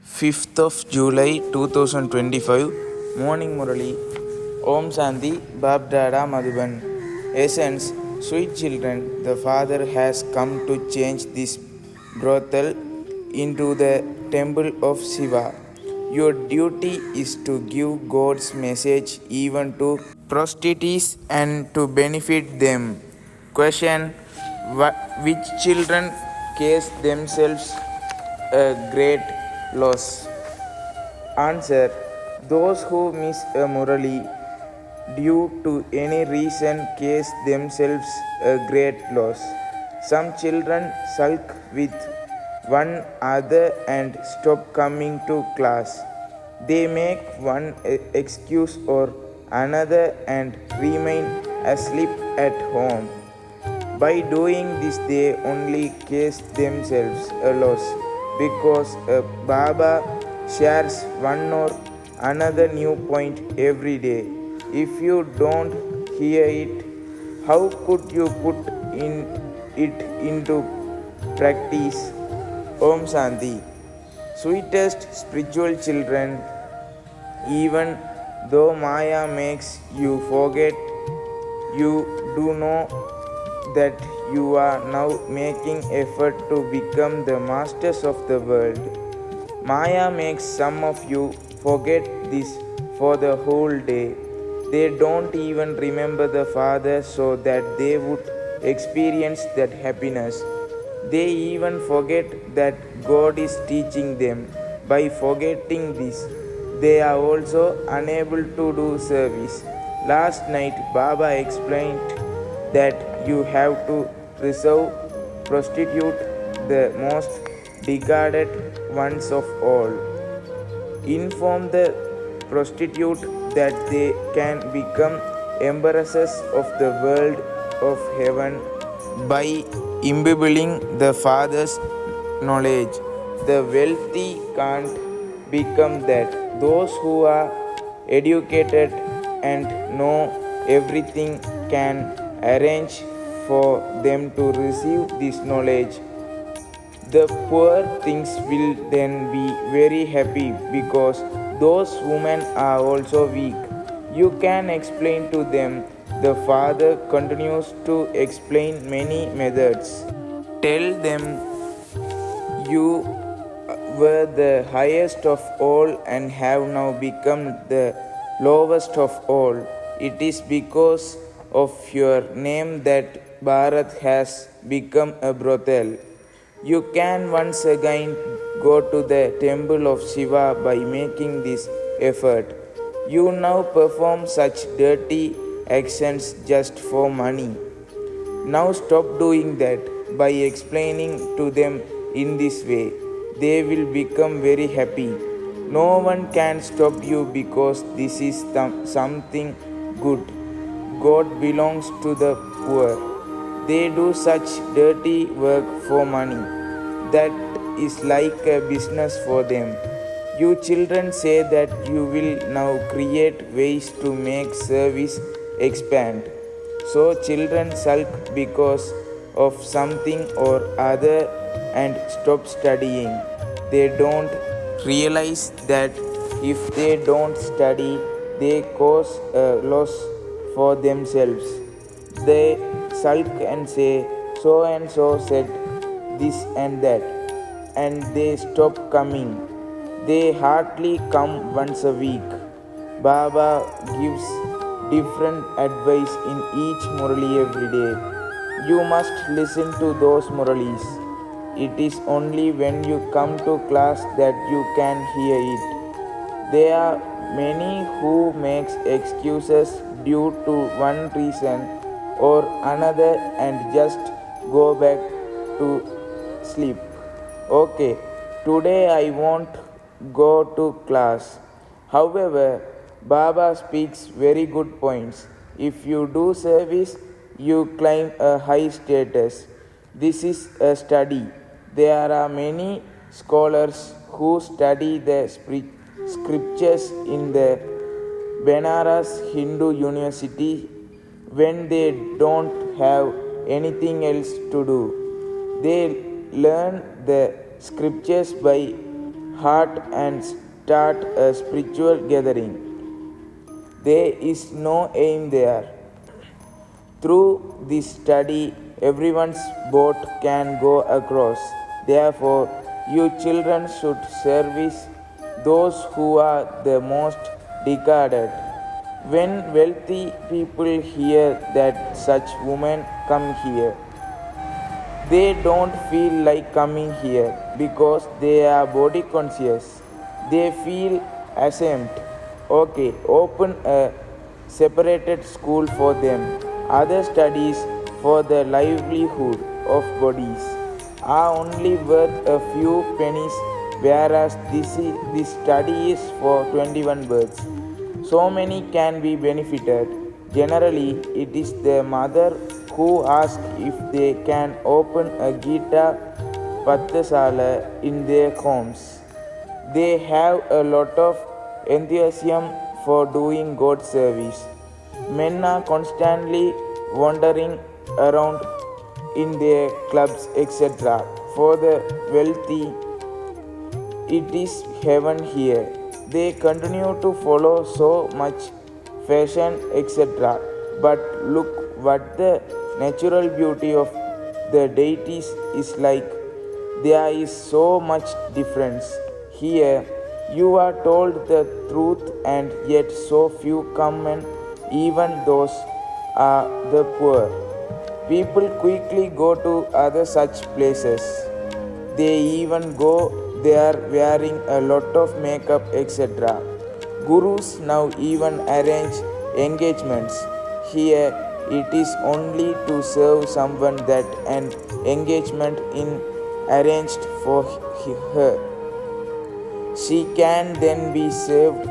5th of July 2025 Morning Murli Om Shanti Bab Dada Madhuban. Essence, sweet children, the Father has come to change this brothel into the temple of Shiva. Your duty is to give God's message even to prostitutes and to benefit them. Question: which children case themselves a great loss? Answer: those who miss a murali due to any reason case themselves a great loss. Some children sulk with one other and stop coming to class. They make one excuse or another and remain asleep at home. By doing this, they only case themselves a loss, because a Baba shares one or another new point every day. If you don't hear it, how could you put it into practice? Om Shanti. Sweetest spiritual children, even though Maya makes you forget, you do know that you are now making effort to become the masters of the world. Maya makes some of you forget this for the whole day. They don't even remember the Father so that they would experience that happiness. They even forget that God is teaching them. By forgetting this, they are also unable to do service. Last night, Baba explained that you have to reserve prostitute, the most degraded ones of all. Inform the prostitute that they can become empresses of the world of heaven by imbibing the Father's knowledge. The wealthy can't become that. Those who are educated and know everything can arrange for them to receive this knowledge. The poor things will then be very happy because those women are also weak. You can explain to them. The Father continues to explain many methods. Tell them you were the highest of all and have now become the lowest of all. It is because of your name that Bharat has become a brothel. You can once again go to the temple of Shiva by making this effort. You now perform such dirty actions just for money. Now stop doing that. By explaining to them in this way, they will become very happy. No one can stop you because this is something good. God belongs to the poor. They do such dirty work for money. That is like a business for them. You children say that you will now create ways to make service expand. So children sulk because of something or other and stop studying. They don't realize that if they don't study, they cause a loss for themselves. They sulk and say, so and so said this and that, and they stop coming. They hardly come once a week. Baba gives different advice in each murali every day. You must listen to those muralis. It is only when you come to class that you can hear it. There are many who makes excuses due to one reason or another and just go back to sleep. Okay, today I won't go to class. However, Baba speaks very good points. If you do service, you climb a high status. This is a study. There are many scholars who study the scriptures in the Benares Hindu University when they don't have anything else to do. They learn the scriptures by heart and start a spiritual gathering. There is no aim there. Through this study, everyone's boat can go across. Therefore, you children should service those who are the most degraded. When wealthy people hear that such women come here, they don't feel like coming here because they are body conscious. They feel ashamed. Okay, open a separated school for them. Other studies for the livelihood of bodies are only worth a few pennies, whereas this study is for 21 birds. So many can be benefited. Generally, it is the mother who asks if they can open a Gita Batticaola in their homes. They have a lot of enthusiasm for doing God's service. Men are constantly wandering around in their clubs, etc. For the wealthy, it is heaven here. They continue to follow so much fashion, etc. But look what the natural beauty of the deities is like. There is so much difference. Here, you are told the truth, and yet so few come, and even those are the poor. People quickly go to other such places. They even go there wearing a lot of makeup, etc. Gurus now even arrange engagements. Here it is only to serve someone that an engagement is arranged for her. She can then be saved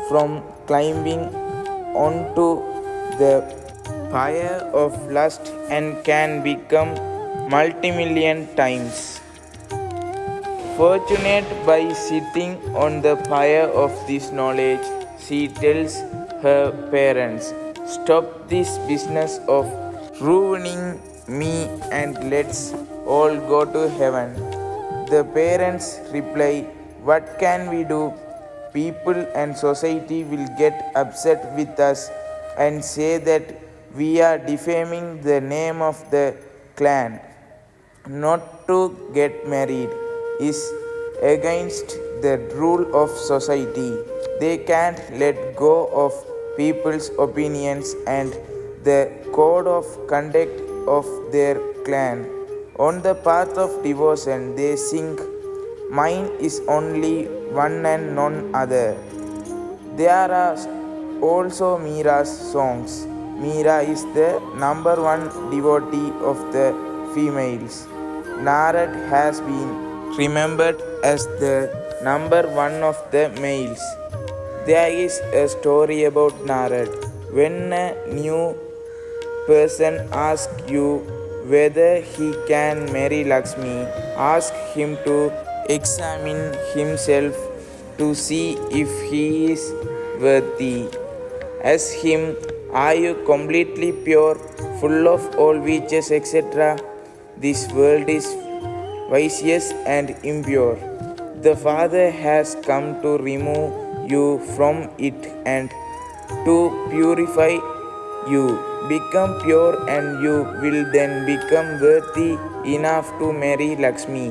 from climbing onto the fire of lust and can become multimillion times fortunate by sitting on the fire of this knowledge. She tells her parents, "Stop this business of ruining me and let's all go to heaven." The parents reply, "What can we do? People and society will get upset with us and say that we are defaming the name of the clan. Not to get married is against the rule of society. They can't let go of people's opinions and the code of conduct of their clan. On the path of devotion, they sing, 'Mine is only one and none other.' There are also Meera's songs. Meera is the number one devotee of the females. Narad has been remembered as the number one of the males. There is a story about Narad. When a new person asks you whether he can marry Lakshmi, ask him to examine himself to see if he is worthy. Ask him, "Are you completely pure, full of all witches, etc.? This world is vicious and impure. The Father has come to remove you from it and to purify you. Become pure and you will then become worthy enough to marry Lakshmi."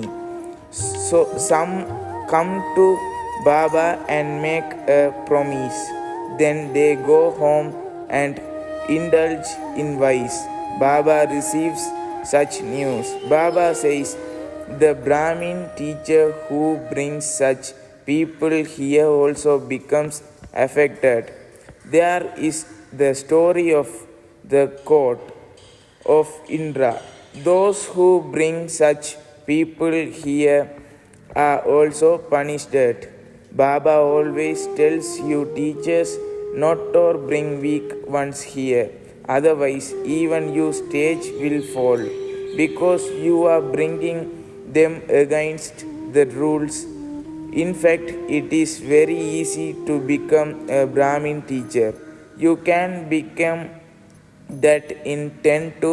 So some come to Baba and make a promise. Then they go home and indulge in vice. Baba receives such news. Baba says, "The Brahmin teacher who brings such people here also becomes affected." There is the story of the court of Indra. Those who bring such people here are also punished. Baba always tells you teachers not to bring weak ones here, otherwise even your stage will fall, because you are bringing them against the rules. In fact, it is very easy to become a Brahmin teacher. You can become that in 10 to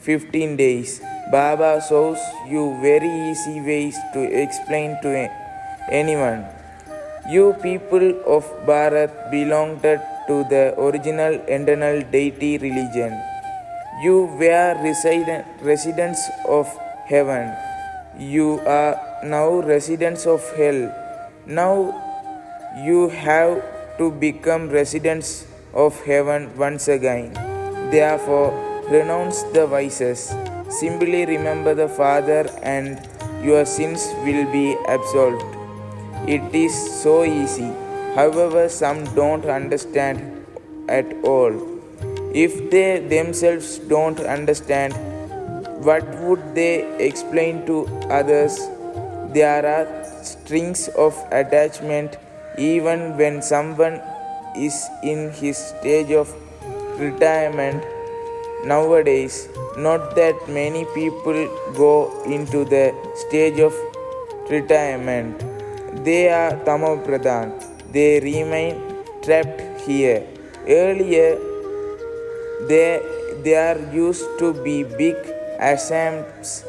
15 days. Baba shows you very easy ways to explain to anyone. You people of Bharat belonged to the original eternal deity religion. You were residents of heaven. You are now residents of hell. Now you have to become residents of heaven once again. Therefore, renounce the vices. Simply remember the Father, and your sins will be absolved. It is so easy. However, some don't understand at all. If they themselves don't understand, what would they explain to others? There are strings of attachment even when someone is in his stage of retirement. Nowadays, not that many people go into the stage of retirement. They are Tamopradhan. They remain trapped here. Earlier, there used to be big assemblies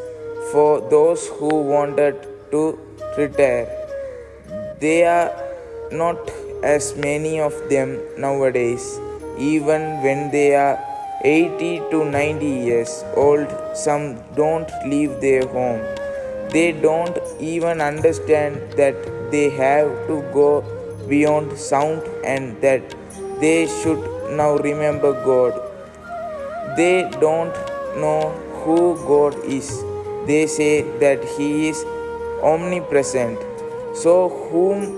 for those who wanted to retire. There are not as many of them nowadays. Even when they are 80 to 90 years old, some don't leave their home. They don't even understand that they have to go beyond sound and that they should now remember God. They don't know who God is. They say that He is omnipresent. So, whom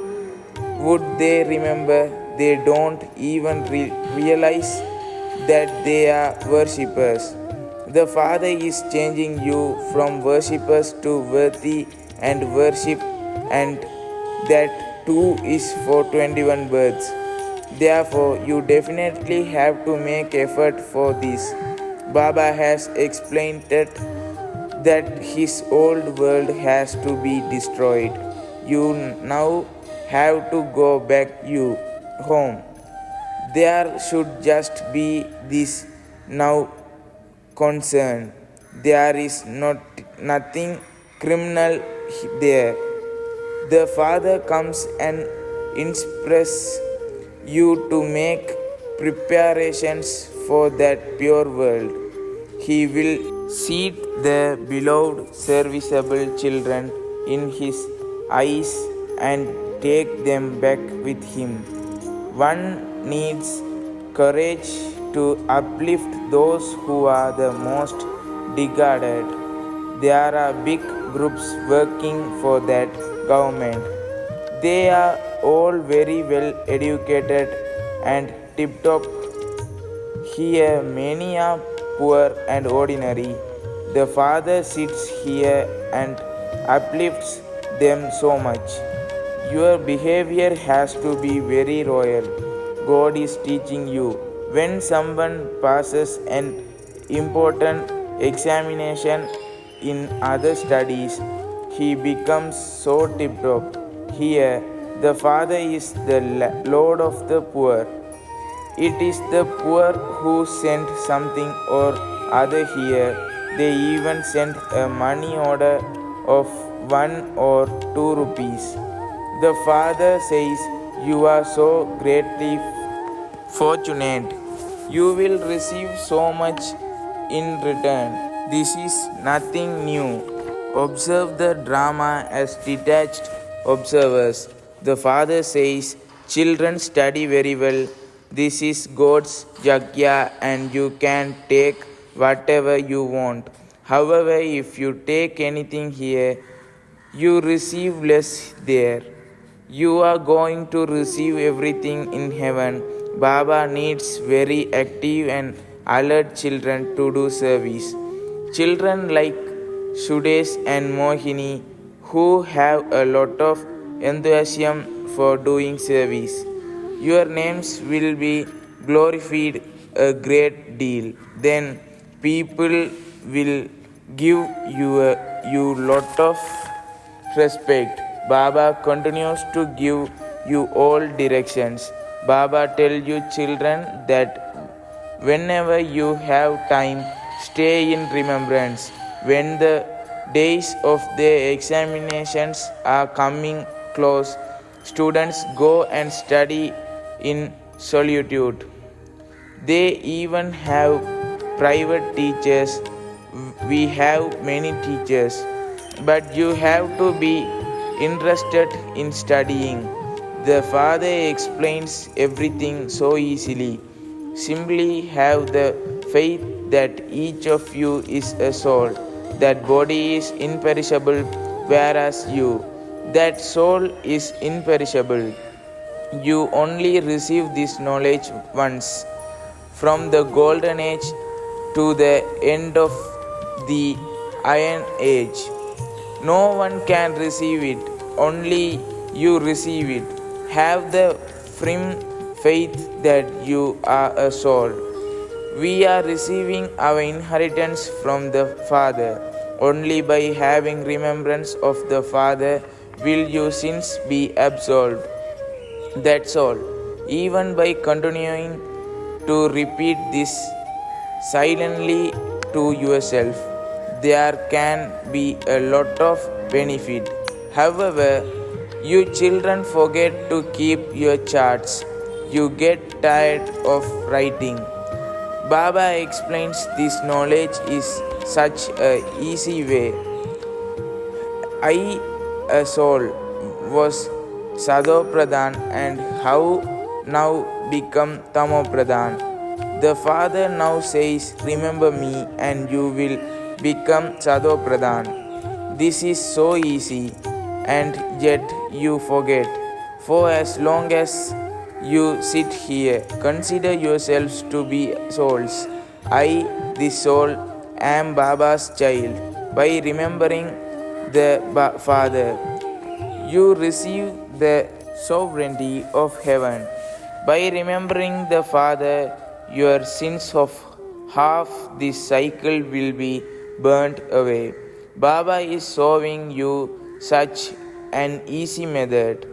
would they remember? They don't even realize that they are worshippers. The Father is changing you from worshippers to worthy and worship, and that too is for 21 births. Therefore, you definitely have to make effort for this. Baba has explained that his old world has to be destroyed. You now have to go back home. There should just be this now concern. There is nothing criminal there. The Father comes and inspires you to make preparations for that pure world. He will seat the beloved serviceable children in his eyes and take them back with him. One needs courage to uplift those who are the most degraded. There are big groups working for that government. They are all very well educated and tip top. Here, many are poor and ordinary. The Father sits here and uplifts them so much. Your behavior has to be very royal. God is teaching you. When someone passes an important examination in other studies, he becomes so tip top. Here, the Father is the Lord of the poor. It is the poor who sent something or other here. They even sent a money order of 1 or 2 rupees. The Father says, "You are so greatly fortunate. You will receive so much in return." This is nothing new. Observe the drama as detached observers. The Father says, "Children, study very well. This is God's Jagya and you can take whatever you want. However, if you take anything here, you receive less there. You are going to receive everything in heaven." Baba needs very active and alert children to do service. Children like Sudesh and Mohini who have a lot of enthusiasm for doing service. Your names will be glorified a great deal. Then people will give you lot of respect. Baba continues to give you all directions. Baba tell you children that whenever you have time, stay in remembrance. When the days of the examinations are coming close, students go and study in solitude. They even have private teachers. We have many teachers, but you have to be interested in studying. The Father explains everything so easily. Simply have the faith that each of you is a soul. That body is imperishable, whereas that soul is imperishable. You only receive this knowledge once. From the golden age to the end of the iron age, no one can receive it, only you receive it. Have the firm faith that you are a soul. We are receiving our inheritance from the Father. Only by having remembrance of the Father will your sins be absolved. That's all. Even by continuing to repeat this silently to yourself, there can be a lot of benefit. However, you children forget to keep your charts. You get tired of writing. Baba explains this knowledge is such a easy way. I, a soul, was Sado Pradhan and how now become Tamo Pradhan. The Father now says, remember me and you will become Sado Pradhan. This is so easy and yet you forget. For as long as you sit here, consider yourselves to be souls. I, this soul, am Baba's child. By remembering the Father, you receive the sovereignty of heaven. By remembering the Father, your sins of half this cycle will be burnt away. Baba is showing you such an easy method.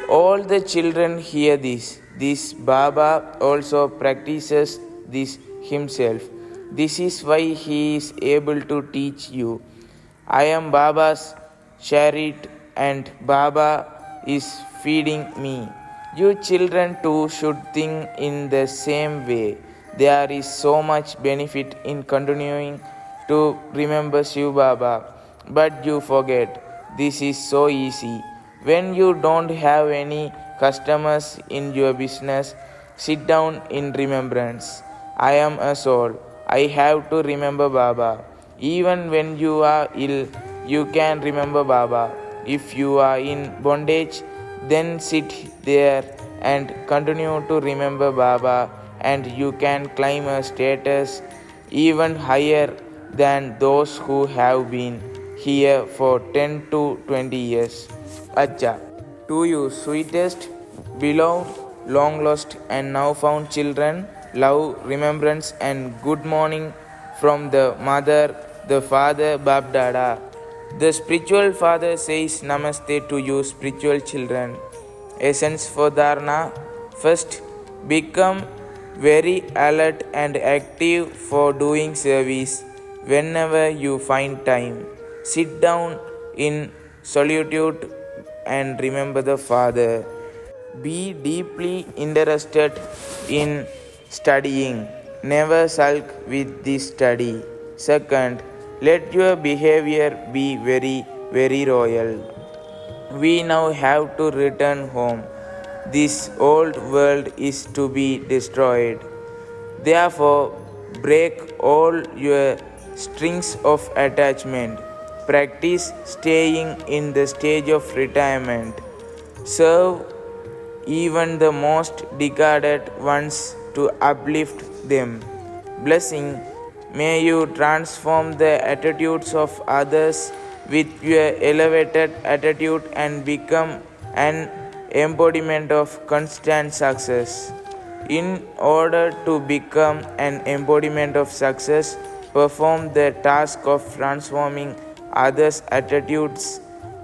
All the children hear this. This Baba also practices this himself. This is why he is able to teach you. I am Baba's chariot and Baba is feeding me. You children too should think in the same way. There is so much benefit in continuing to remember Shiv Baba, but you forget. This is so easy. When you don't have any customers in your business, sit down in remembrance. I am a soul. I have to remember Baba. Even when you are ill, you can remember Baba. If you are in bondage, then sit there and continue to remember Baba, and you can climb a status even higher than those who have been here for 10 to 20 years. Acha. To you, sweetest, beloved, long lost, and now found children, love, remembrance, and good morning from the mother, the father, Bab Dada. The spiritual father says Namaste to you, spiritual children. Essence for Dharana. First, become very alert and active for doing service whenever you find time. Sit down in solitude and remember the Father. Be deeply interested in studying. Never sulk with this study. Second, let your behavior be very royal. We now have to return home. This old world is to be destroyed. Therefore, break all your strings of attachment. Practice staying in the stage of retirement. Serve even the most degraded ones to uplift them. Blessing, may you transform the attitudes of others with your elevated attitude and become an embodiment of constant success. In order to become an embodiment of success, perform the task of transforming others' attitudes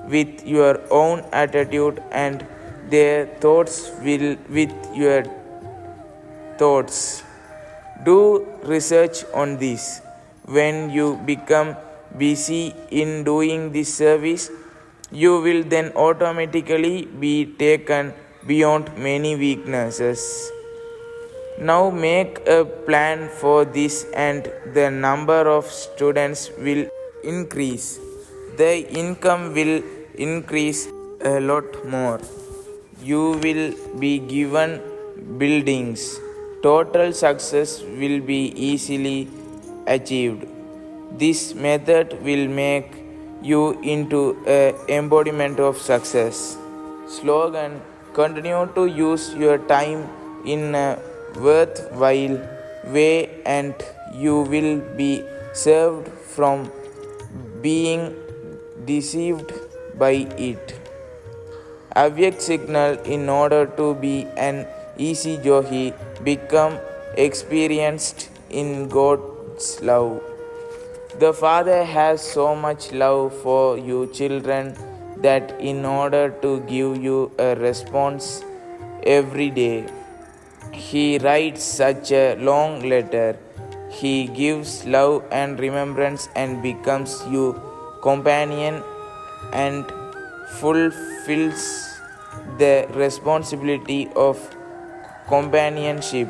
with your own attitude and their thoughts with your thoughts. Do research on this. When you become busy in doing this service, You will then automatically be taken beyond many weaknesses. Now make a plan for this and the number of students will increase. The income will increase a lot more. You will be given buildings. Total success will be easily achieved. This method will make you into a embodiment of success. Slogan: continue to use your time in a worthwhile way and you will be saved from being deceived by it. Avyakt signal: in order to be an easy johi, become experienced in God's love. The Father has so much love for you children that in order to give you a response every day, He writes such a long letter. He gives love and remembrance and becomes your companion and fulfills the responsibility of companionship.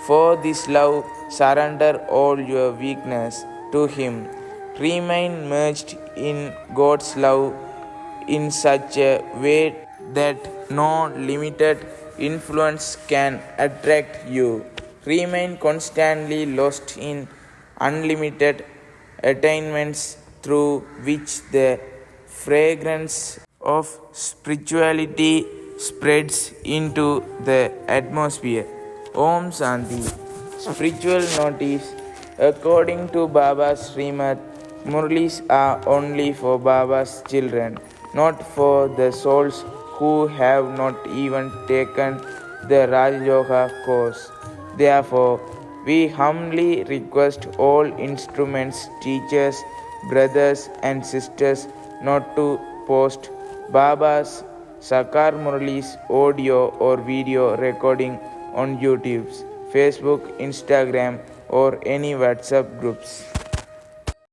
For this love, surrender all your weakness to Him. Remain merged in God's love in such a way that no limited influence can attract you. Remain constantly lost in unlimited attainments through which the fragrance of spirituality spreads into the atmosphere. Om Shanti. Spiritual notice: according to Baba's Srimad, Murlis are only for Baba's children, not for the souls who have not even taken the Raja Yoga course. Therefore, we humbly request all instruments, teachers, brothers and sisters not to post Baba's Sakar Murli's audio or video recording on YouTube, Facebook, Instagram or any WhatsApp groups.